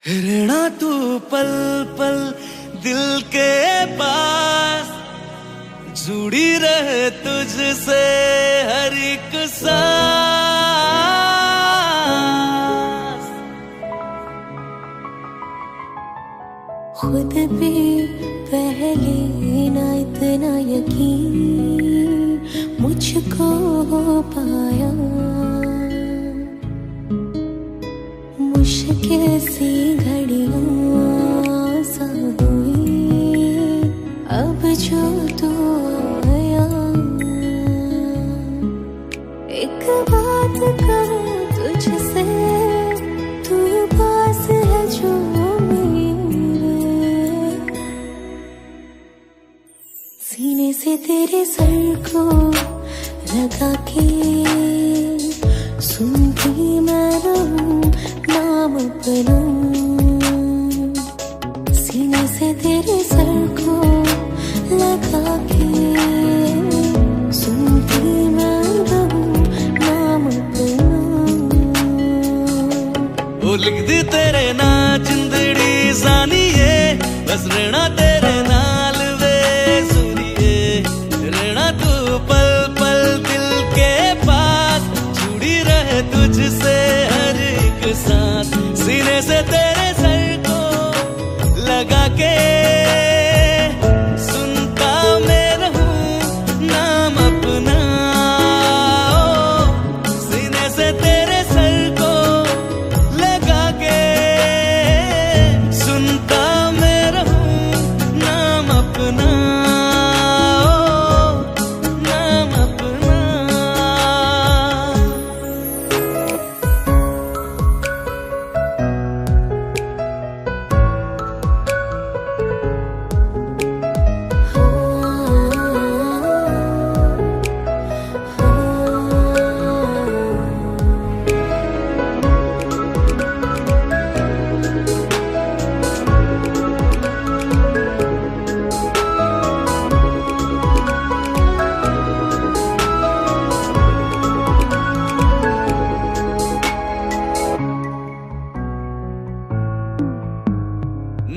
रहना तू पल पल दिल के पास, जुड़ी रहे तुझसे हर एक सांस। खुद पे पहले ना इतना यकीन मुझको हो पाया, मुश्किल सी घड़ियां सा हुई अब जो तू आया। एक बात कहूं तुझसे, तू पास है जो मेरे, सीने से तेरे सर को लगा के सुनती मैं रहूं नाम अपना। सीने से तेरे सर को लगा के सुनती मैं रहूं नाम अपना। वो लिख दी तेरे ना जिंदड़ी सानिए, बस रहना तेरे नाल वे सुनिए। रहना तू पल पल दिल के पास, जुड़ी रहे तुझसे हर एक सांस। सीने से तेरे सर को लगा के सुनता मैं रहूं नाम अपना। सीने से तेरे सर को लगा के सुनता मैं रहूं नाम अपना, नाम अपना।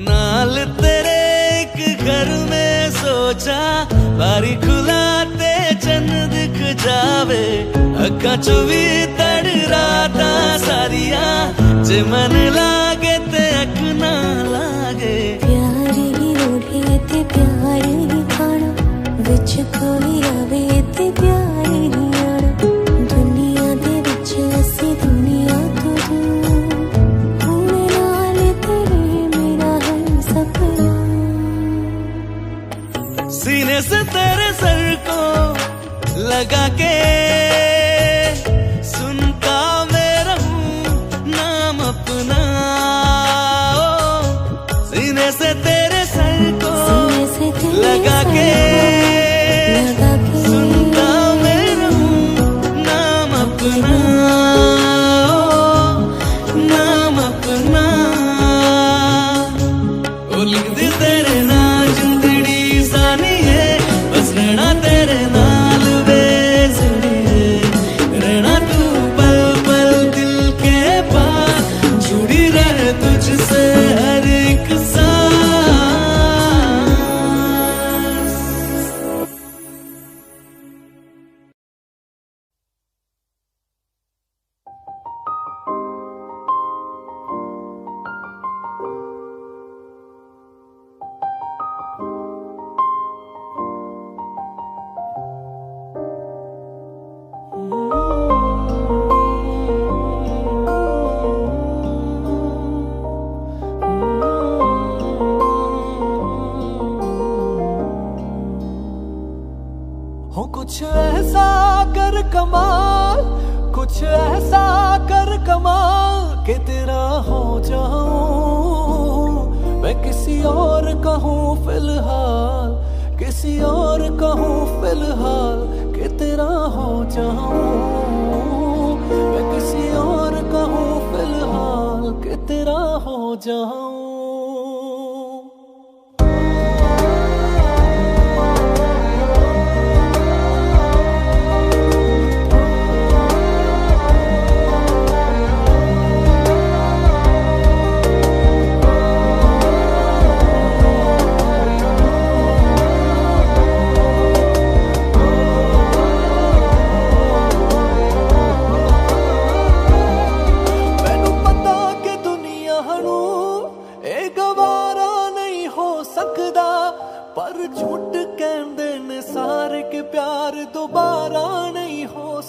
नाल तेरे एक घर में सोचा, बारी खुलाते चन्न दिख जावे। अखा चो भी तड़ राता सारिया, जे मन लागे ते अख ना लागे। प्यार ही ओढ़े ते प्यार ही खाना, विच कोई आवे ते प्यार ही आना। दुनिया दे विच असी दुनिया तो दूर, होने नाल तेरे मेरा है सपना। सीने से तेरे सर को लगा के सुनता मैं रहूं नाम अपना। सीने से तेरे सर को लगा के सुनता मैं रहूं नाम अपना, नाम अपना। ओ लिख दी तेरे ना जिंदड़ी सानिए, बस रहना तेरे नाल वे सुनिए। रहना तू पल पल दिल के पास, जुड़ी रहे तुझसे हर एक सांस। हो कुछ ऐसा कर कमाल, कुछ ऐसा कर कमाल कि तेरा हो जाऊं मैं किसी और कहूँ फिलहाल, किसी और कहूँ फिलहाल कि तेरा हो जाऊं मैं किसी और कहूँ फिलहाल कि तेरा हो जाऊं।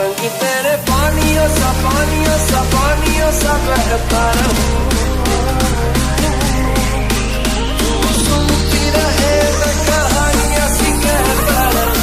संग तेरे पानियों सा बहता रहूं, तू सुनती रहे मैं कहानियां सी कहता रहूं।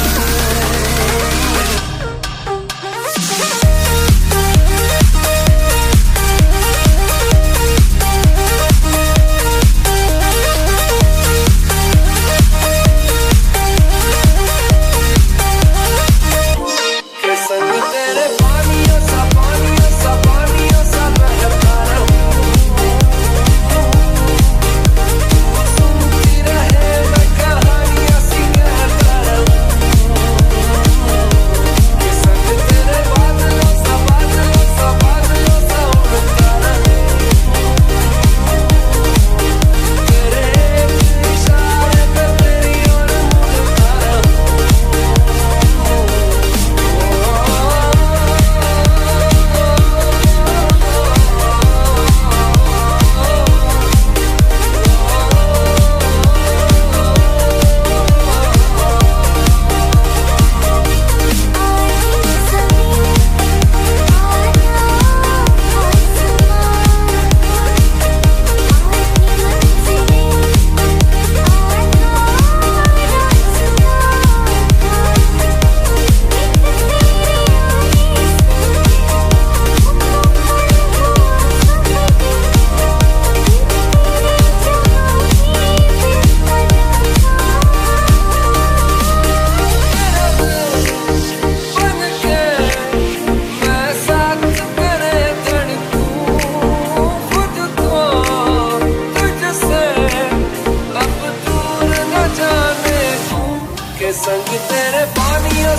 संग तेरे पानियों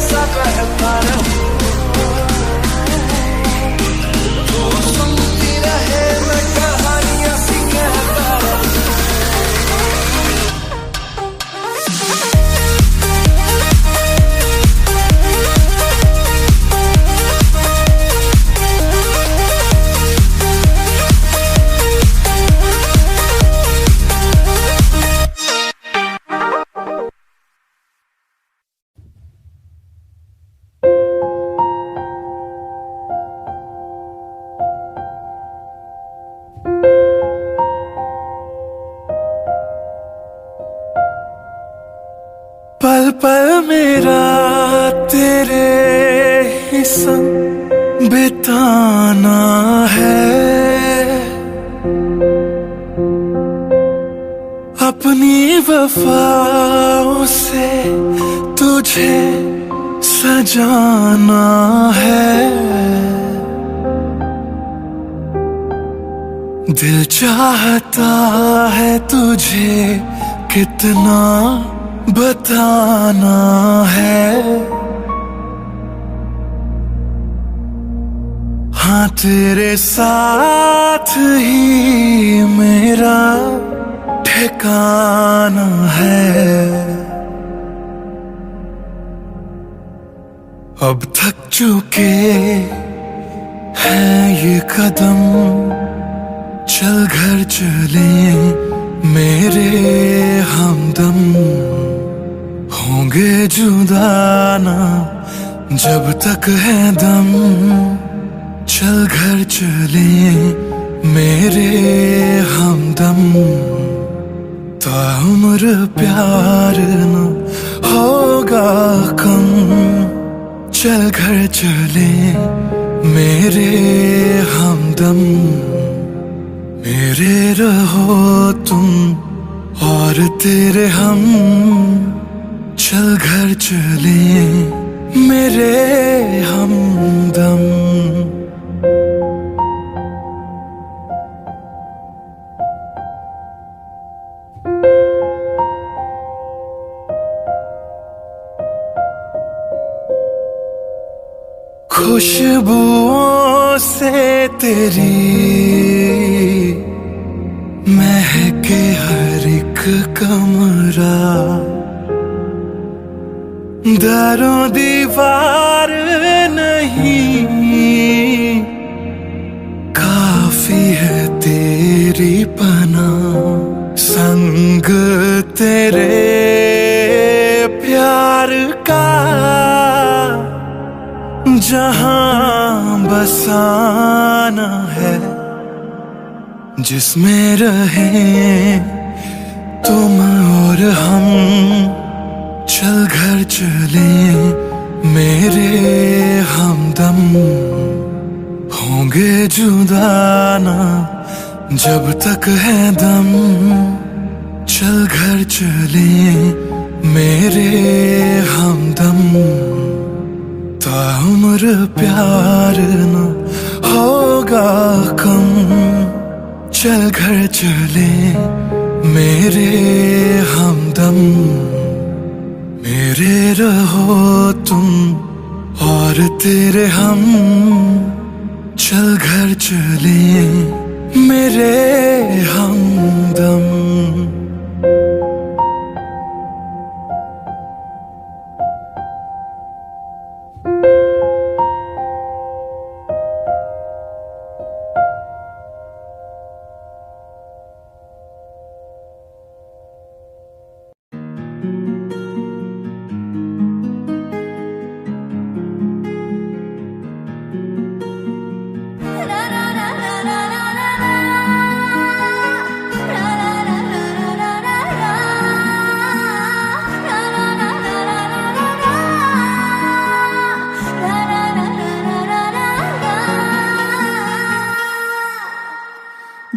सा बहता रहूं, तू सुनती रहे मैं कहानियां सी कहता रहूं। पल पल मेरा तेरे ही संग बिताना है, अपनी वफाओं से तुझे सजाना है। दिल चाहता है तुझे कितना बताना है, हाँ तेरे साथ ही मेरा ठिकाना है। अब थक चुके हैं ये कदम, चल घर चले मेरे हमदम, होंगे जुदा ना जब तक है दम। चल घर चले मेरे हमदम, ताउम्र प्यार न होगा कम। चल घर चले मेरे हमदम, मेरे रहो तुम और तेरे हम। चल घर चले मेरे हमदम। खुशबुओं से तेरी महके हर एक कमरा, दरों दीवार नहीं काफी है तेरी पनाह। संग तेरे प्यार का ठिकाना है जिसमें रहे तुम और हम। चल घर चले मेरे हमदम, होंगे जुदा ना जब तक है दम। चल घर चले मेरे हमदम, ताउम्र प्यार न होगा कम। चल घर चले मेरे हमदम, मेरे रहो तुम और तेरे हम। चल घर चले मेरे हमदम।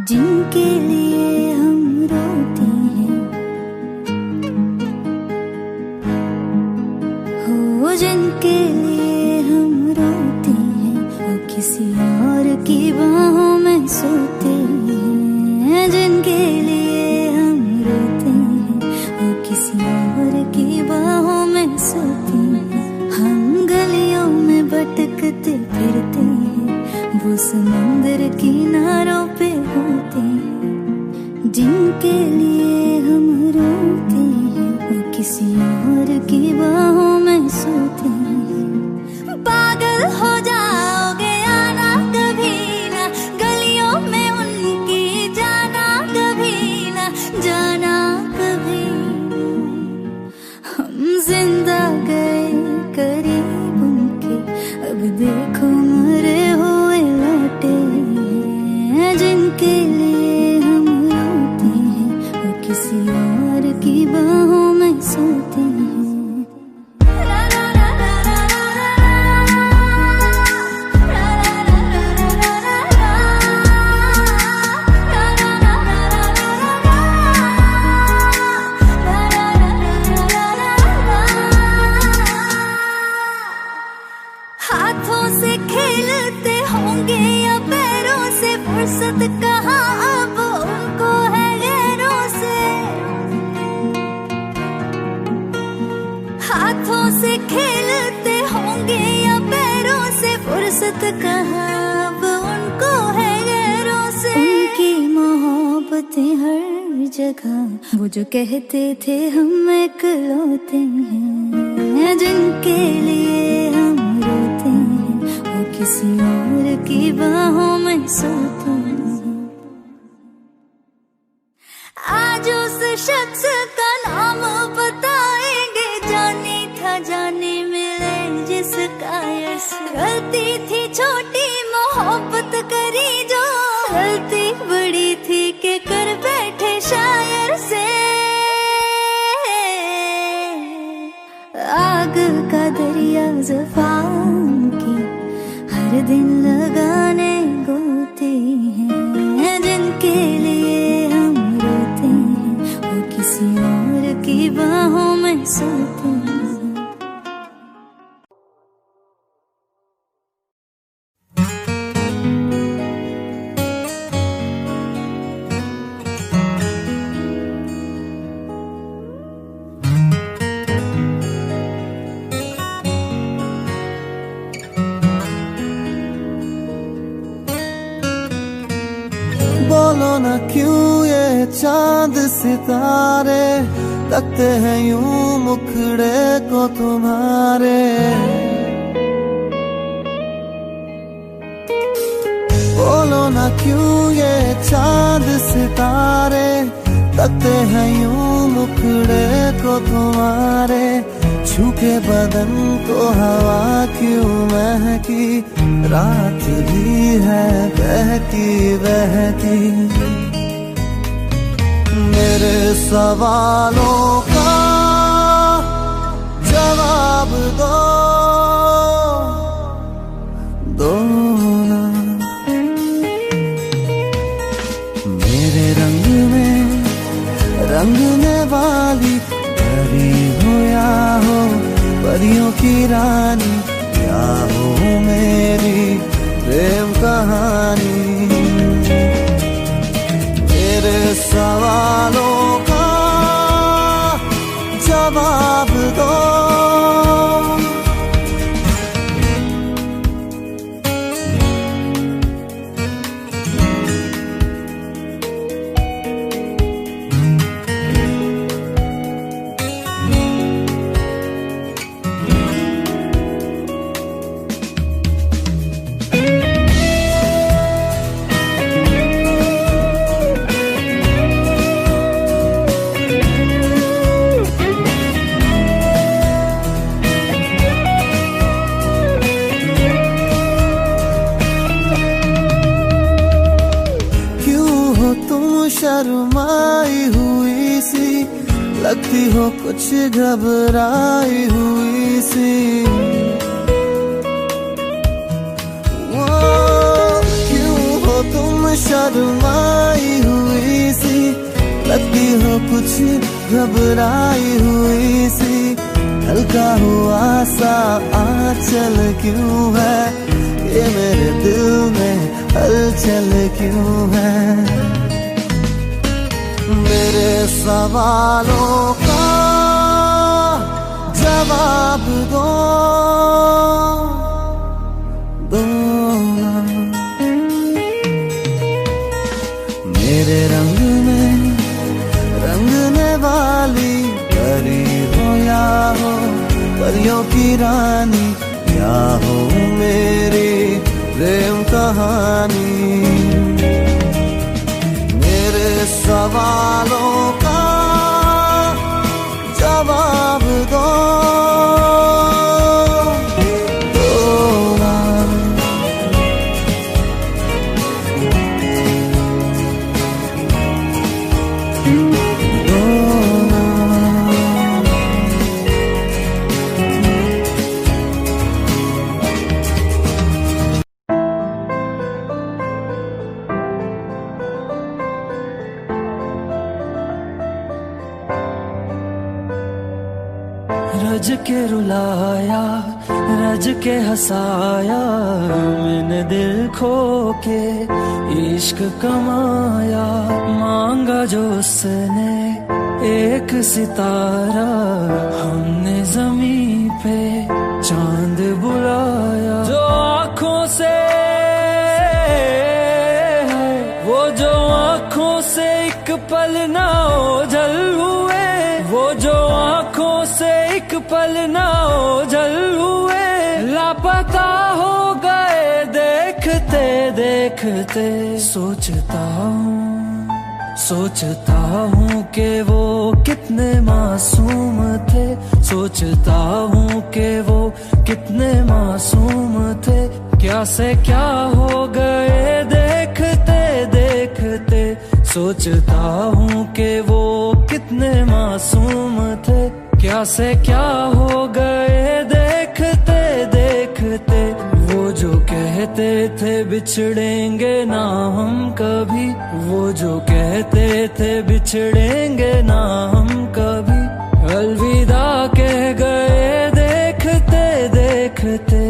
जिनके लिए हम रोते हैं, हो जिनके लिए हम रोते हैं, वो किसी और की बाहों में सोते हैं। जिनके लिए हम रोते हैं, वो किसी और की बाहों में सोते हैं। हम गलियों में भटकते फिरते हैं, वो समंदर किनारों पे होते हैं। जिनके लिए हम रोते हैं, वो किसी और की बाहों में सोते हैं। पागल हो जाओगे आना कभी ना, गलियों में उनकी जाना कभी ना, जाना कभी ना। हम जिंदा गए करीब उनके, अब देखो मरे हुए लौटे हैं। जिनके लिए हम रोते हैं, वो किसी और की बाहों में सोते हैं। हाथों से खेलते होंगे या पैरों से, फुर्सत कहाँ अब उनको है गैरों से। हाथों से खेलते होंगे या पैरों से, फुर्सत कहाँ अब उनको है गैरों से। उनकी मोहब्बतें हर जगह, वो जो कहते थे हम इकलौते हैं। जिनके लिए हम रोते हैं, वो किसी और की बाहों में सोते हैं। आज उस शख्स का नाम बताएंगे, जाने था जाने मिले जिसका यश। गलती थी छोटी मोहब्बत करी जो, गलती बड़ी थी कि कर बैठे शायर से। आग का दरिया ज़ुबान की, हर दिन लगाने गोते हैं। जिनके लिए हम रोते हैं, वो किसी और की बाहों में सोते हैं। बोलो ना क्यों ये चांद सितारे लगते हैं यूं मुखड़े को तुम्हारे। बोलो ना क्यों ये चांद सितारे लगते हैं यूं मुखड़े को तुम्हारे। छूके बदन को हवा क्यों महकी, रात भी है बहकी बहकी। मेरे सवालों का जवाब दो, दो ना। मेरे रंग में रंगने वाली परी हो या हो परियों की रानी, या हो मेरी प्रेम कहानी। मेरे सवालों का जवाब दो, शर्माई हुई सी, लगती हो कुछ घबराई हुई सी। वो क्यों हो तुम शर्माई हुई सी, लगती हो कुछ घबराई हुई सी। हल्का हुआ सा आंचल क्यों है, ये मेरे दिल में हलचल क्यों है। मेरे सवालों का जवाब दो, दो ना। मेरे रंग में रंगने वाली परी हो या हो परियों की रानी, या हो मेरी प्रेम कहानी। सवालों का जवाब दो, दो ना। दो ना। रज के रुलाया, रज के हंसाया, मैंने दिल खो के इश्क कमाया। मांगा जो उसने एक सितारा, हमने जमीन पे चांद बुलाया। जो आँखों से वो जो आँखों से एक पल ना ओझल हुए, वो जो आँखों से एक पल ना ओझल हुए। लापता हो गए देखते देखते। सोचता हूँ कि वो कितने मासूम थे, सोचता हूँ कि वो कितने मासूम थे। क्या से क्या हो गए देखते देखते। सोचता हूँ कि वो कितने मासूम थे, क्या से क्या हो गए देखते देखते। वो जो कहते थे बिछड़ेंगे ना हम कभी, वो जो कहते थे बिछड़ेंगे ना हम कभी। अलविदा कह गए देखते देखते।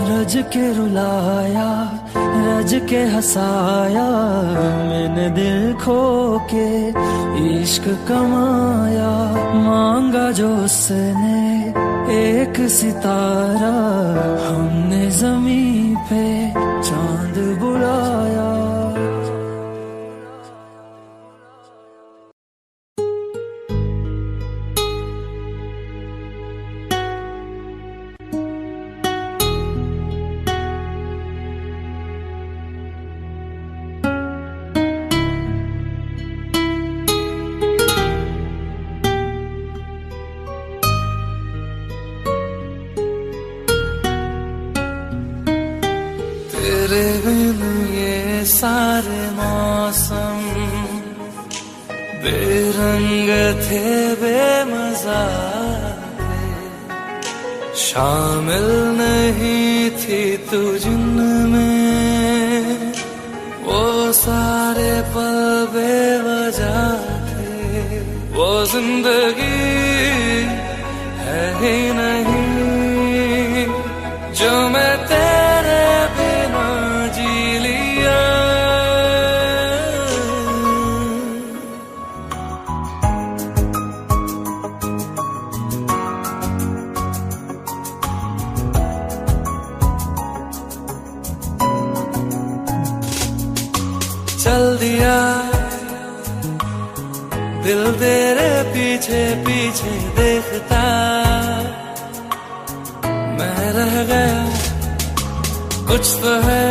रज के रुलाया, रज के हंसाया, मैंने दिल खो के इश्क कमाया। मांगा जो उसने एक सितारा, हमने जमीन पे चांद बुलाया। सारे मौसम बेरंग थे, बेमजा थे, शामिल नहीं थी तू जिनमें, वो सारे पल बेवजह थे। वो जिंदगी है ही नहीं जो मैं तेरे बिना जी लिया। चल दिया दिल तेरे पीछे पीछे देखता, मैं रह गया कुछ तो है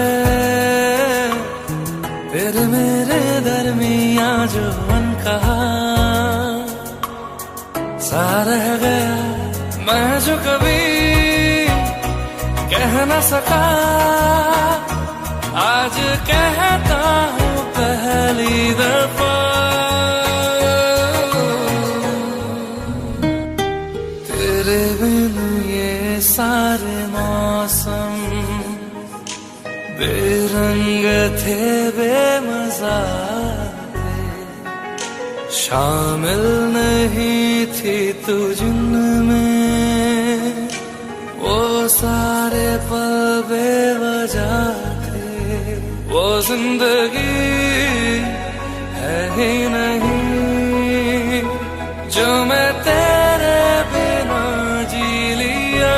फिर मेरे दरमिया जो अनकहा सा रह गया। मैं जो कभी कह न सका आज कहता हूँ पहली दफा। तेरे बिन ये सारे मौसम बेरंग थे, बेमजा थे, शामिल नहीं थी तू जिनमें, वो सारे पल बेवजह थे। वो जिंदगी है ही नहीं जो मैं तेरे बिना जी लिया।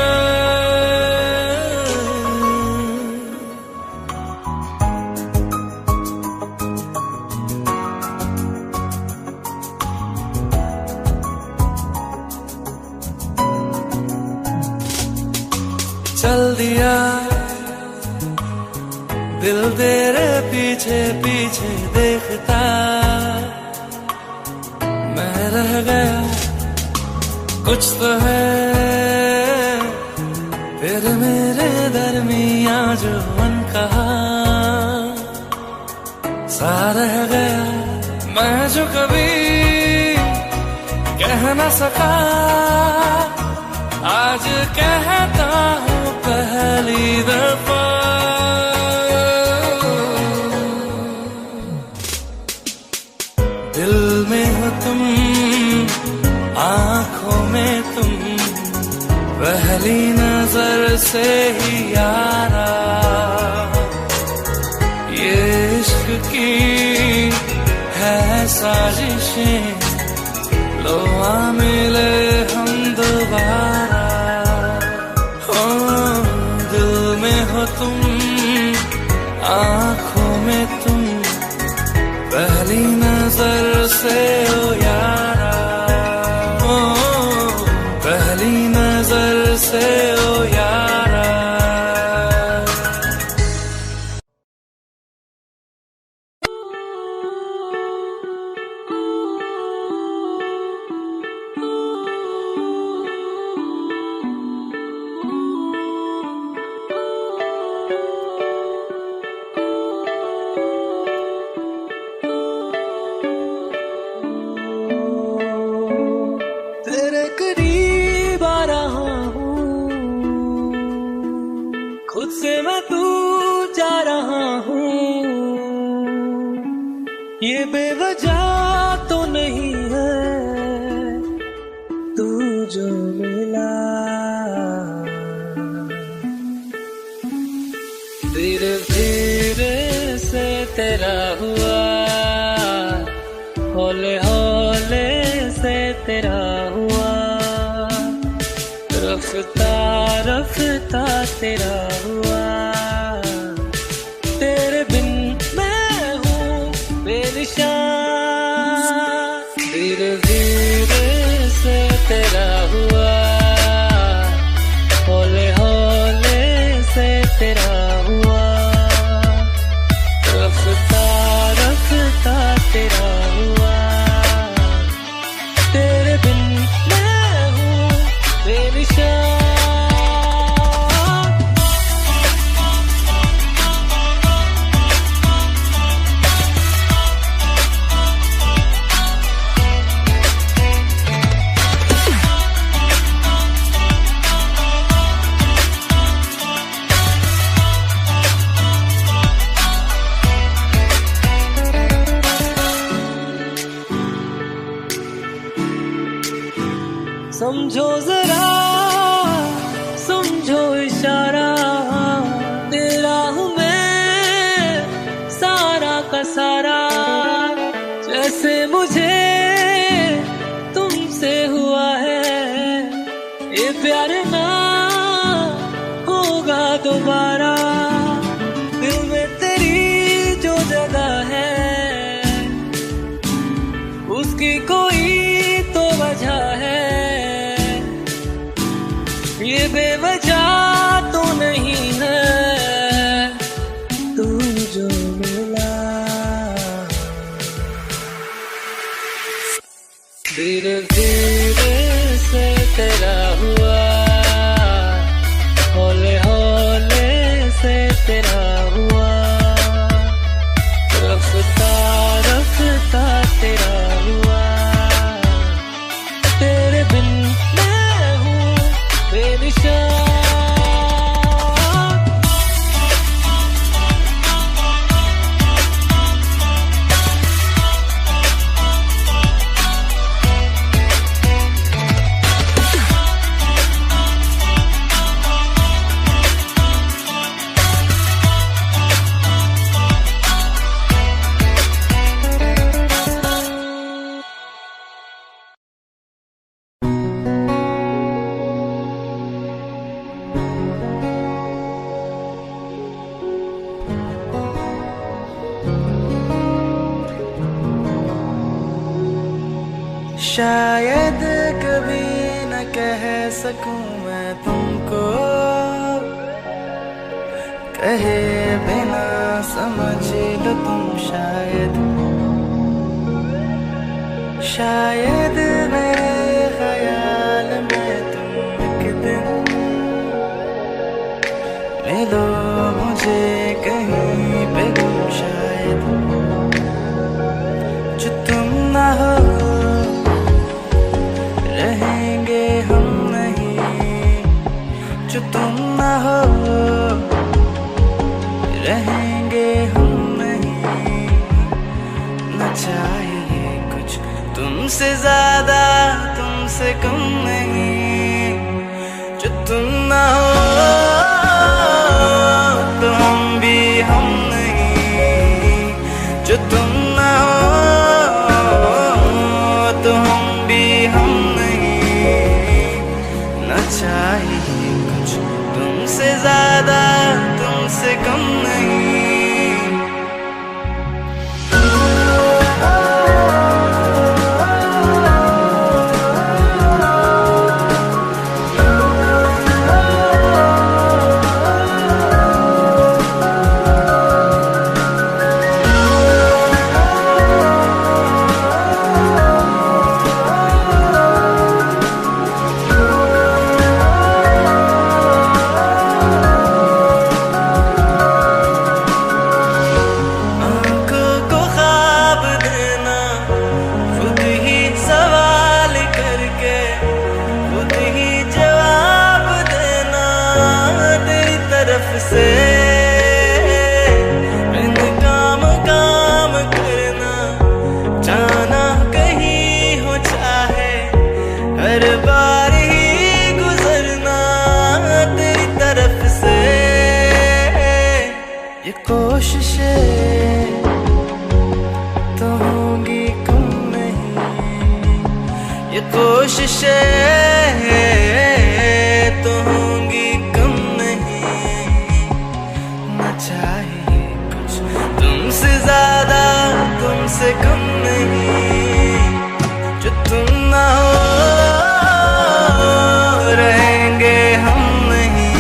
चल दिया दिल तेरे पीछे पीछे देखता, मैं रह गया कुछ तो है फिर मेरे दरमिया जो अनकहा सा रह गया। मैं जो कभी कह न सका आज कहता हूँ पहली दफा। दिल में हो तुम, आँखों में तुम, पहली नजर से ही यारा, ये इश्क की है साजिशें, लो आ मिले हम दोबारा। हो दिल में हो तुम, आँखों में तुम, पहली नजर से ओ यारा, ओ पहली नजर से ओ यारा। खुद से मैं दूर जा रहा हूँ, ये बेवजह तो नहीं है तू जो मिला। धीरे धीरे से तेरा हुआ, हौले हौले से तेरा हुआ, रफ्ता रफ्ता तेरा हुआ। तेरे बिन मैं हूँ बेनिशान, धीरे धीरे से तेरा हुआ, हौले हौले से तेरा हुआ, रफ्ता रफ्ता तेरा हुआ। तेरे बिन मैं हूँ बेनिशान। समझो जरा, समझो इशारा, तेरा हूँ मैं सारा का सारा। जैसे मुझे तुमसे हुआ है ये प्यार ना होगा दोबारा। दिल में तेरी जो जगह है उसकी कोई तो वजह है, ये बेवजह तो नहीं है। तू जो मिला धीरे धीरे से तेरा हुआ, हौले हौले से तेरा हुआ, रफ्ता रफ्ता तेरा हुआ। तेरे बिन मैं हूँ बेनिशान। शायद कभी न कह सकूं मैं तुमको, कहे बिना समझ लो तुम शायद। शायद मेरे ख्याल में तुम एक दिन मिलो मुझे कहीं पे गुम शायद। जो तुम ना हो रहेंगे हम नहीं, जो तुम ना हो रहेंगे हम नहीं। न चाहिए कुछ तुमसे ज्यादा तुमसे कम नहीं, जो तुम ना हो तो हम भी हम नहीं, जो तुम ना हो तो हम भी हम नहीं। न चाहिए कुछ तुमसे ज्यादा तुमसे कम नहीं। से काम काम करना, जाना कहीं हो चाहे हर बार ही गुजरना तेरी तरफ से। ये कोशिशें तो होंगी कम नहीं, ये कोशिशें तो होंगी कम नहीं। न चाहिए कुछ तुमसे ज्यादा तुमसे कम नहीं, जो तुम ना हो रहेंगे हम नहीं,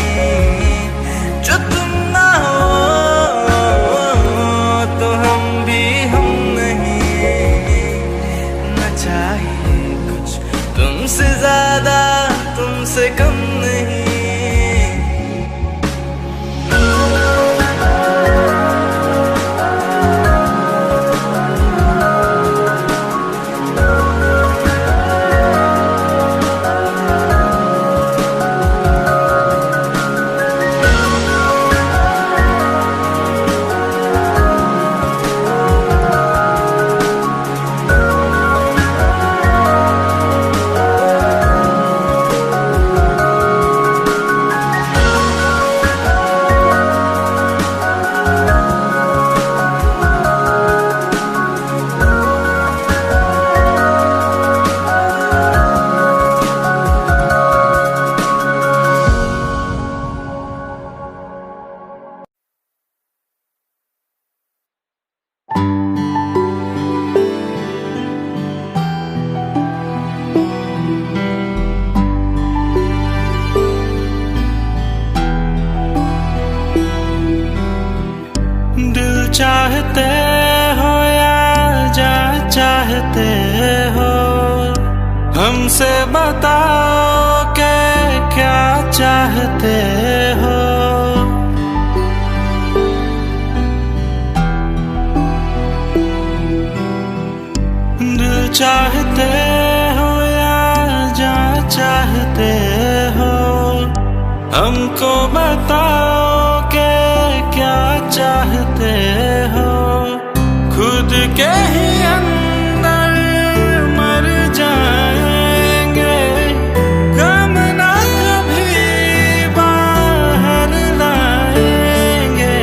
जो तुम ना हो तो हम भी हम नहीं। न चाहिए कुछ तुमसे ज्यादा चाहते हो, हमको बताओ कि क्या चाहते हो। खुद के ही अंदर मर जाएंगे, गम ना कभी बाहर लाएंगे।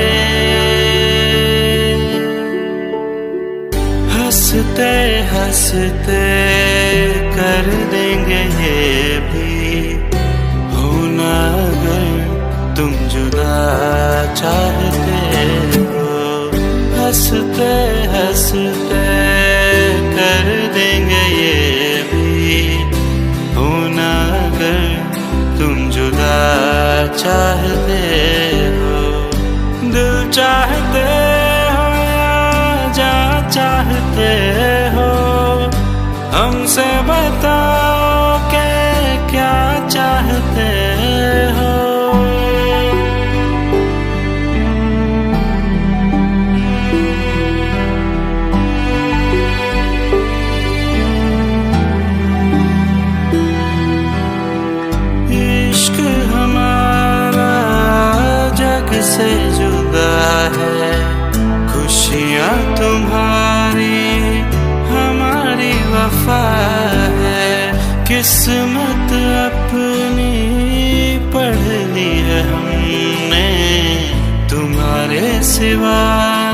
हंसते हंसते कर देंगे ये भी, होना अगर तुम जुदा चाहते हो। हंसते हंसते कर देंगे ये भी, होना अगर तुम जुदा चाहते हो। दिल चाहते हो या जा चाहते हो, हमसे बताओ कि क्या चाहते हो। इश्क हमारा जग से जुदा है, खुशियाँ तुम्हारी हमारी वफा है। किस्मत अपनी पढ़ ली है हमने, तुम्हारे सिवा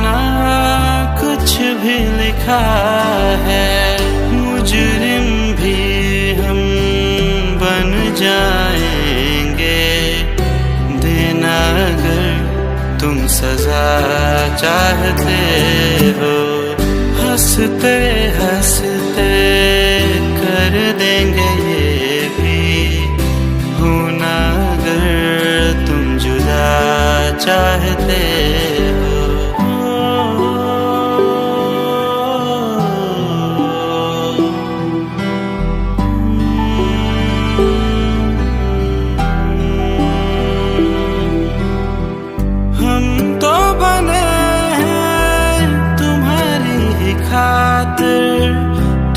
ना कुछ भी लिखा है। मुजरिम भी हम बन जाएंगे, देना अगर तुम सजा चाहते हो। हंसते हंसते कर देंगे ये भी, होना अगर तुम जुदा चाहते हो। हम तो बने हैं तुम्हारी ही खातिर,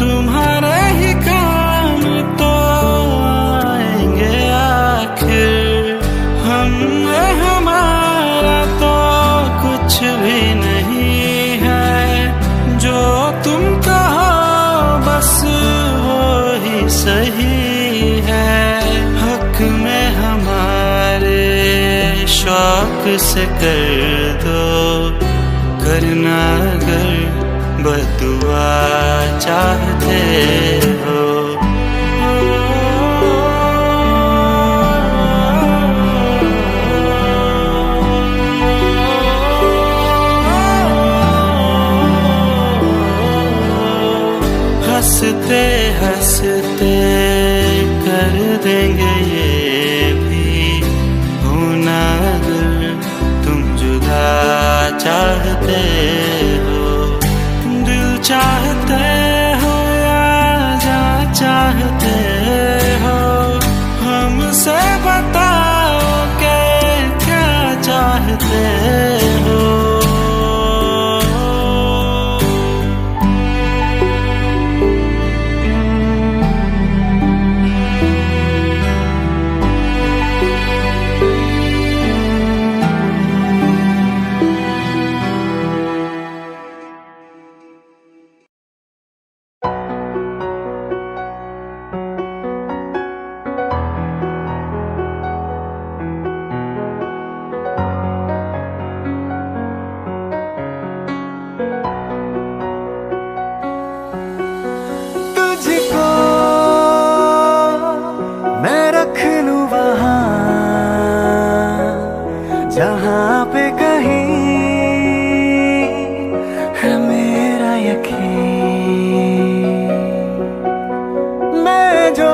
तुम्हारे ही काम तो आएंगे आखिर। हम हमारा तो कुछ भी नहीं है, जो तुम कहो बस वो ही सही है। हक में हमारे शौक से कर दो, करना अगर बदुआ चाहते हो। हंसते हंसते कर देंगे ये भी, होना अगर तुम जुदा चाहते हो। दिल चाहते हो या जा चाहते हो, हमसे बताओ कि क्या चाहते हो। जहाँ पे कहीं है मेरा यकीन, मैं जो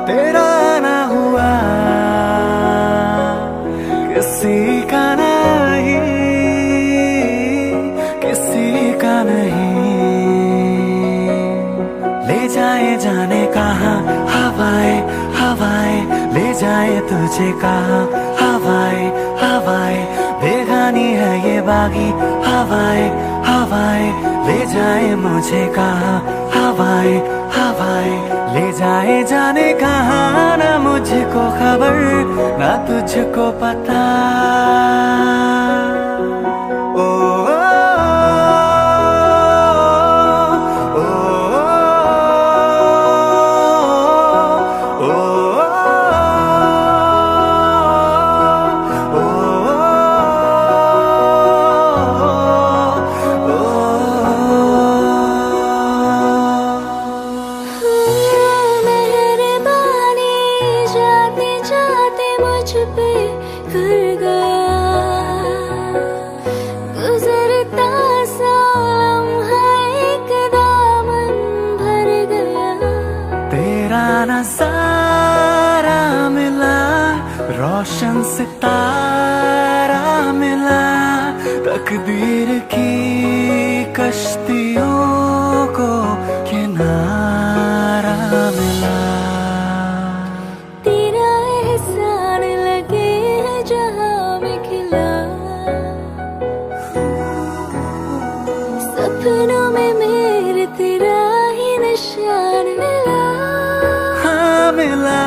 तेरा ना हुआ किसी का नहीं, किसी का नहीं। ले जाए जाने कहाँ हवाएं हवाएं, ले जाए तुझे कहाँ हवाएं हवाएं। बेगानी है ये बागी हवाएं हवाएं, ले जाए मुझे कहाँ हवाएं हवाएं। हवाएं ले जाए जाने कहाँ, ना मुझको खबर ना तुझको पता। ओ, नज़ारा मिला, रोशन सितारा मिला, तकदीर की कश्तियों को किनारा मिला। तेरा एहसान लगे है जहां में खिला, सपनों में मेरे तेरा ही निशान मिला। मिला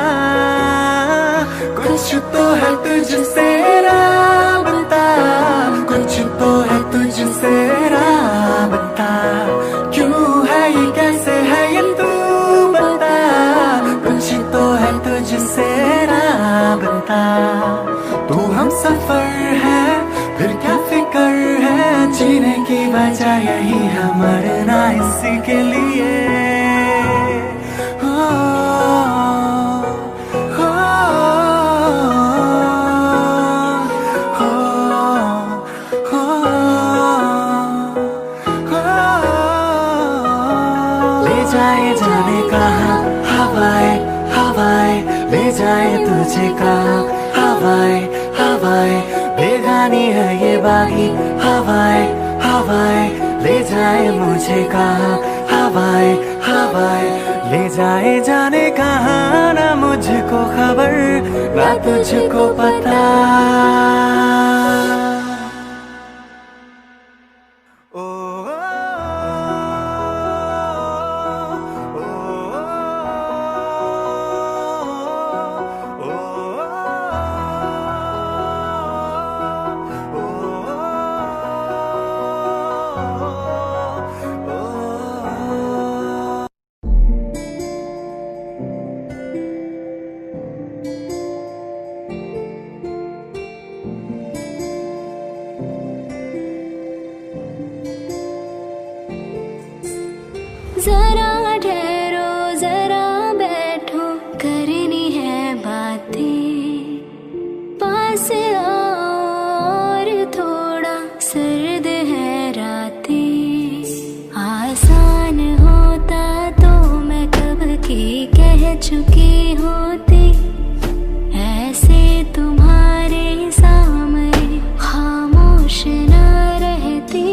कुछ तो है तुझसे राबता, कुछ तो है तुझसे राबता। क्यों है ये, कैसे है ये, तू बता। कुछ तो है तुझसे राबता। तू हम सफर है, फिर क्या फिक्र है। जीने की वजह यही है, मरना इसी के लिए। जाए जाने कहाँ हवाएं हवाएं ले जाए तुझे कहाँ। हवाएं हवाएं बेगानी है ये बागी, हवाएं हवाएं ले जाए मुझे कहाँ। हवाएं हवाएं ले जाए जाने कहाँ, ना मुझको खबर ना तुझको पता। जरा ठहरो, जरा बैठो, करनी है बातें। पास आओ और थोड़ा, सर्द है रातें। आसान होता तो मैं कब की कह चुकी होती, ऐसे तुम्हारे सामने खामोश न रहती।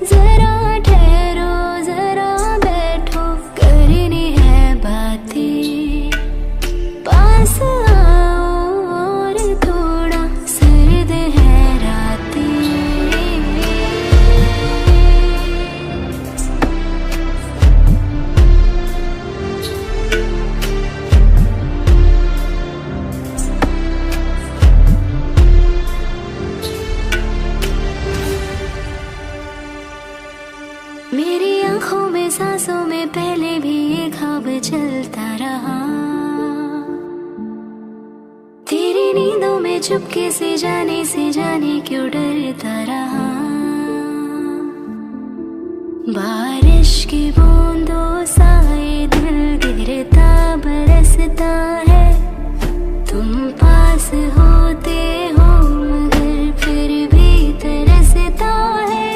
जरा ठहरो, जरा बैठो, करनी है बातें। पास आओ और थोड़ा, सर्द है रातें। मेरी आंखों में, सांसों में पहले भी ये ख्वाब चलता रहा। तेरी नींदों में चुपके से जाने क्यों डरता रहा। बारिश की बूंदों सा ये दिल गिरता बरसता है। तुम पास होते हो मगर फिर भी तरसता है।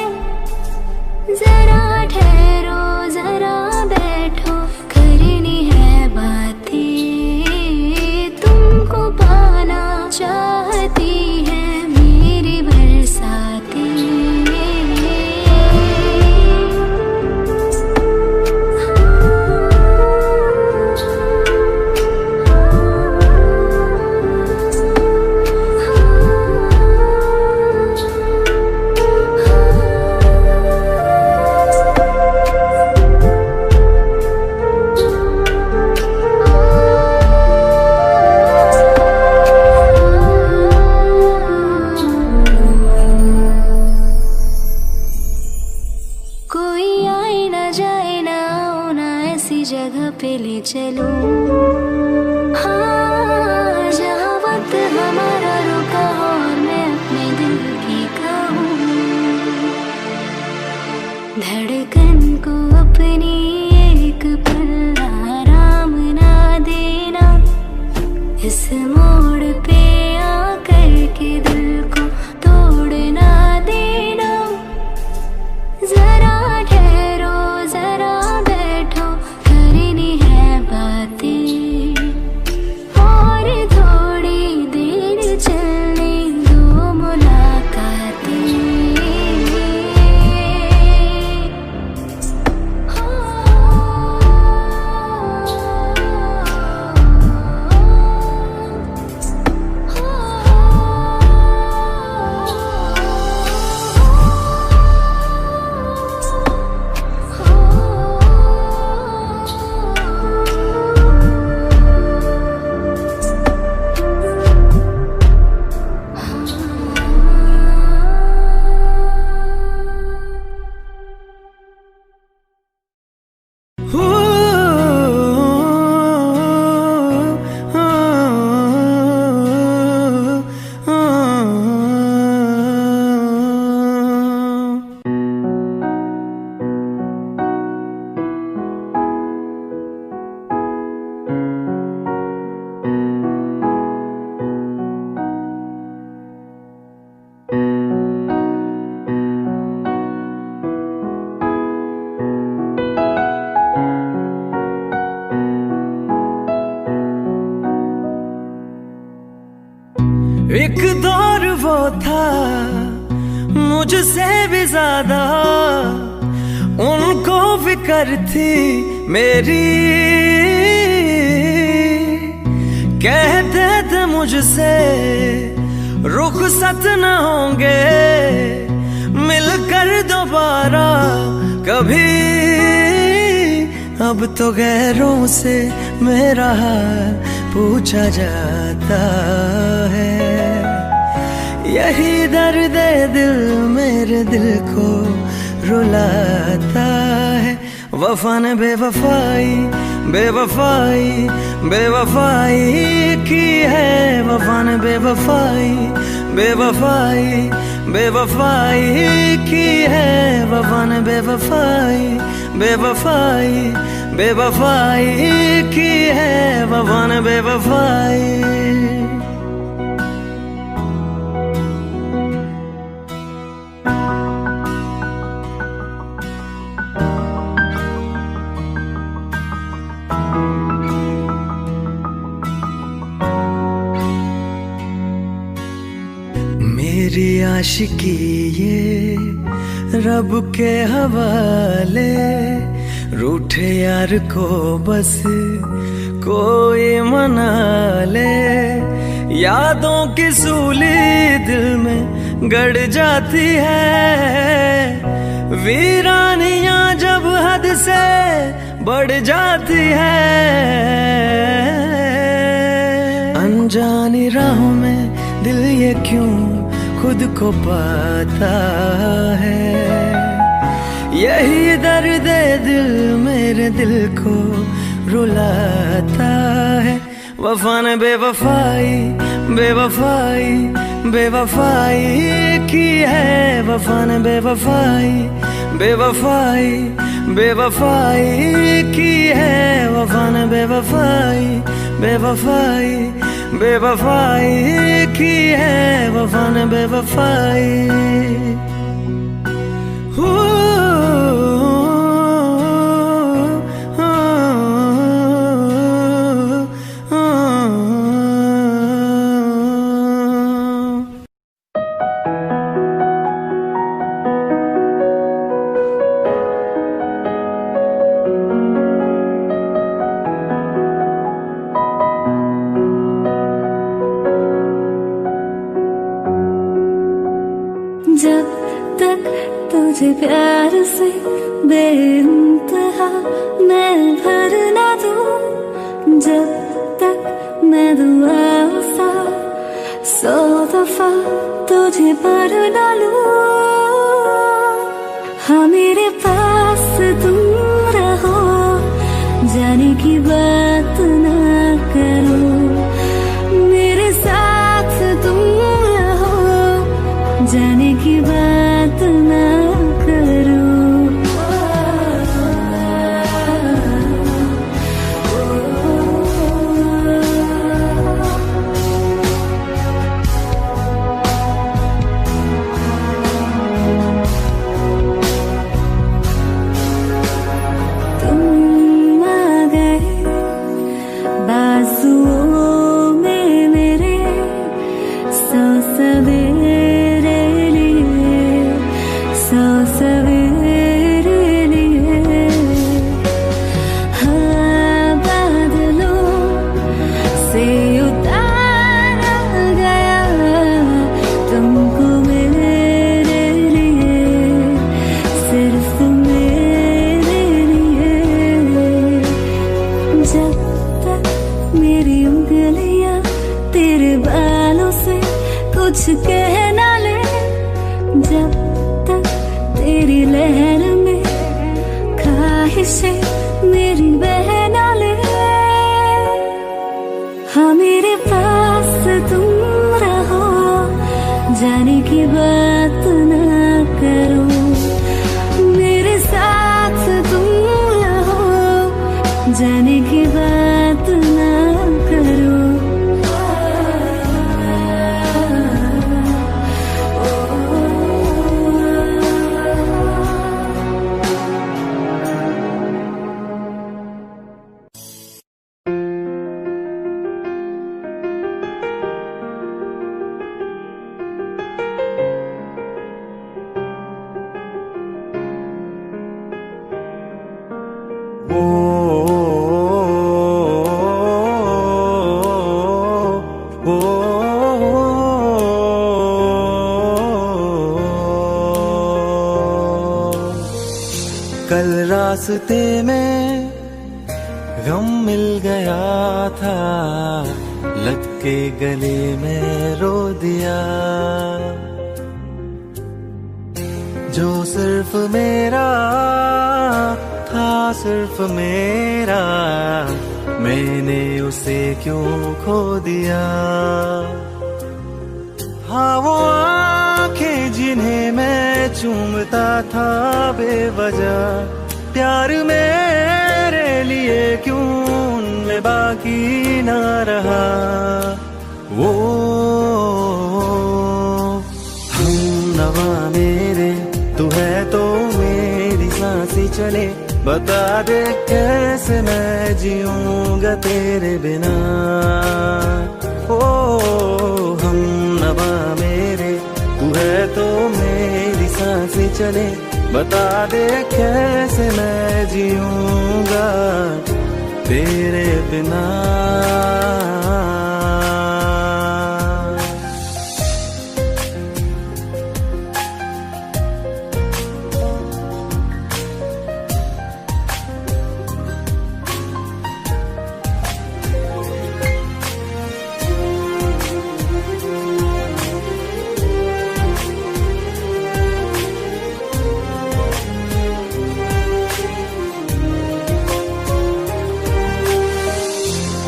जरा ठहरो, जरा बैठो, करनी है बातें। तुमको पाना चाहती है मेरी बरसातें। पे ले चलूं। हाँ, जहाँ वक्त हमारा रुका और मैं अपने दिल की कहूँ, धड़कन को अपनी एक पल आराम ना देना, इस मोड़ पे आकर के दिल को तोड़ ना देना। जरा ठहरो, जरा बैठो, करनी है बातें, और थोड़ी देर चलने दो मुलाकातें। एक दौर वो था मुझसे भी ज्यादा, उनको फिक्र थी मेरी। कहते थे मुझसे रुखसत न होंगे मिलकर दोबारा कभी। अब तो गैरों से मेरा हाल पूछा जाता है, यही दर्द दिल मेरे दिल को रुलाता है। वफा ने बेवफाई बेवफाई बेवफाई की है, वफा ने बेवफाई बेवफाई बेवफाई की है, वफा ने बेवफाई बेवफाई बेवफाई की है, वफा ने बेवफाई। मेरी आशिकी ये रब के हवाले, रूठे यार को बस कोई मना ले। यादों की सूली दिल में गड़ जाती है, वीरानियां जब हद से बढ़ जाती है। अनजानी राहों में दिल ये क्यों खुद को पाता है, यही दर्द दिल मेरे दिल को रुलाता है। वफा ने बेवफाई बेवफाई बेवफाई की है, वफा ने बेवफाई बेवफाई बेवफाई की है, वफा ने बेवफाई बेवफाई बेवफाई की है, वफा ने बेवफाई। जब तक तुझे प्यार से बेइंतहा मैं भर ना दूं, जब तक मैं दुआ सा 100 दफा तुझे पर डालूं। हाँ मेरे पास तुम रहो, जाने की बात ना करो, मेरे साथ तुम रहो, जाने की बात ना करो। कुछ कह ना ले, जब तक तेरी लहर में ख्वाहिशें मेरी बह ना ले। हाँ मेरे पास तुम रहो, जाने की बात ना करो, मेरे साथ तुम रहो, जाने की बात ना करो। कल रास्ते में गम मिल गया था, लग के गले में रो दिया, जो सिर्फ मेरा था, सिर्फ मेरा, मैंने उसे क्यों खो दिया। हाँ वो आंखें जिन्हें मैं चूमता था बेवजह, प्यार मेरे लिए क्यों उनमें बाकी ना रहा। वो हम नवा मेरे, तू है तो मेरी सांसें चले, बता दे कैसे मैं जीऊंगा तेरे बिना। ओ हम नवा मेरे, तू है तो मेरी सांसें चले, बता दे कैसे मैं जीऊंगा तेरे बिना।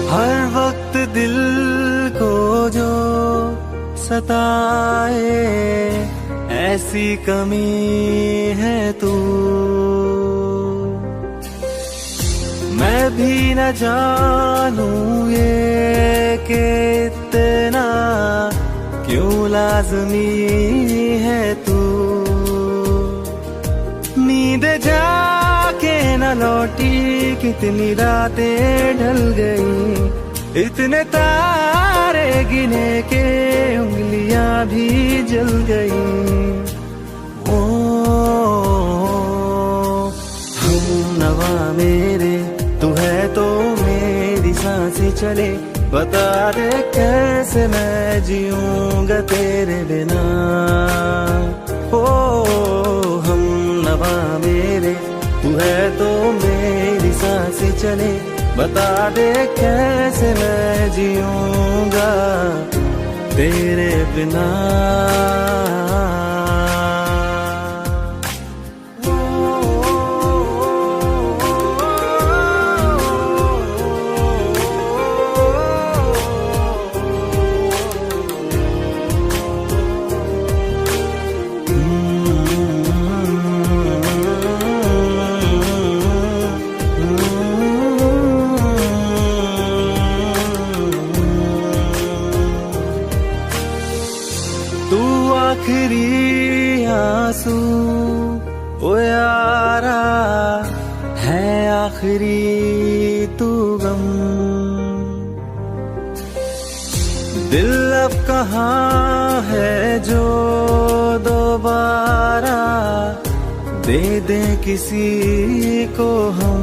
हर वक्त दिल को जो सताए, ऐसी कमी है तू, मैं भी न जानूं ये कि इतना क्यों लाज़मी है तू। नींद जाके न लौटी, कितनी रातें ढल गई, इतने तारे गिने के उंगलियां भी जल गई। ओ हम नवा मेरे, तू है तो मेरी सांसें चले, बता दे कैसे मैं जीऊंगा तेरे बिना। ओ हम नवा मेरे, तू है तो मेरी सांसें चले, बता दे कैसे मैं जीऊंगा तेरे बिना। आखिरी तू गम। दिल अब कहाँ है जो दोबारा दे दे किसी को हम।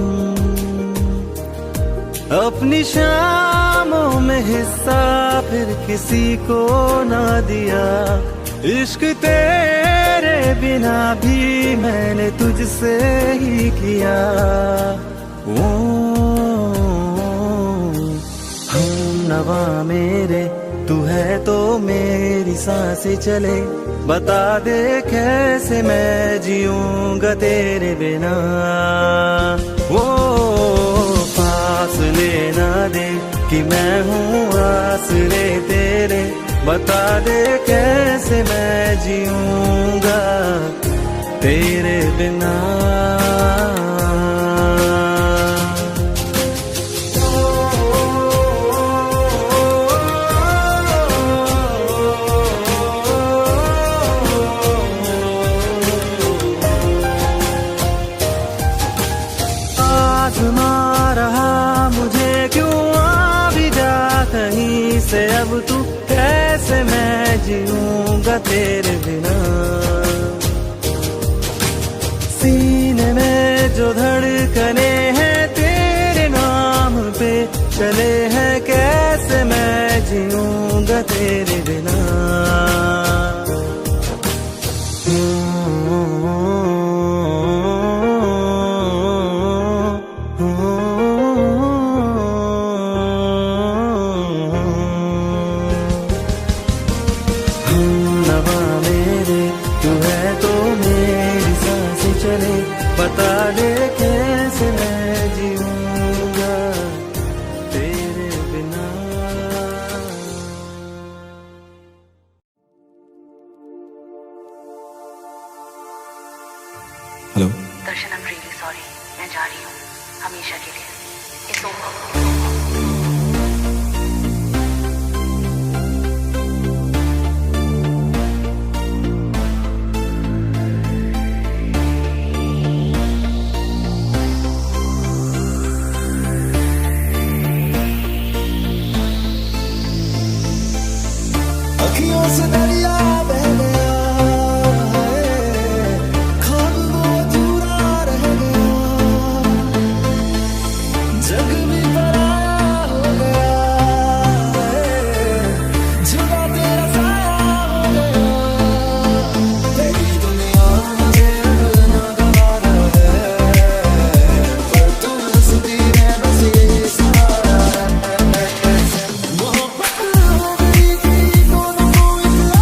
अपनी शामों में हिस्सा फिर किसी को ना दिया। इश्क तेरे बिना भी मैंने तुझसे ही किया। ओ हम नवा मेरे तू है तो मेरी सांसें चले। बता दे कैसे मैं जीऊंगा तेरे बिना। वो पास लेना दे कि मैं हूँ आसरे तेरे। बता दे कैसे मैं जीऊंगा तेरे बिना। आज़मा रहा मुझे क्यों आ भी जा कहीं से अब तू। कैसे मैं जीऊंगा तेरे बिना। सीने में जो धड़कने हैं तेरे नाम पे चले हैं। कैसे मैं जीऊंगा तेरे बिना। बता दे कैसे मैं जीऊंगा तेरे बिना। Hello Darshan, I'm really sorry, मैं जा रही हूँ हमेशा के लिए। It's over। अखियों से दरिया बह गया है, ख्वाब वो अधूरा रह गया। जग भी पराया हो गया है, जुदा तेरा साया हो गया। तेरी दुनिया मुझे अब ना गवारा है, पर तू हंसती है बस यही सहारा है। मोहब्बत हो गई थी दोनों को इतना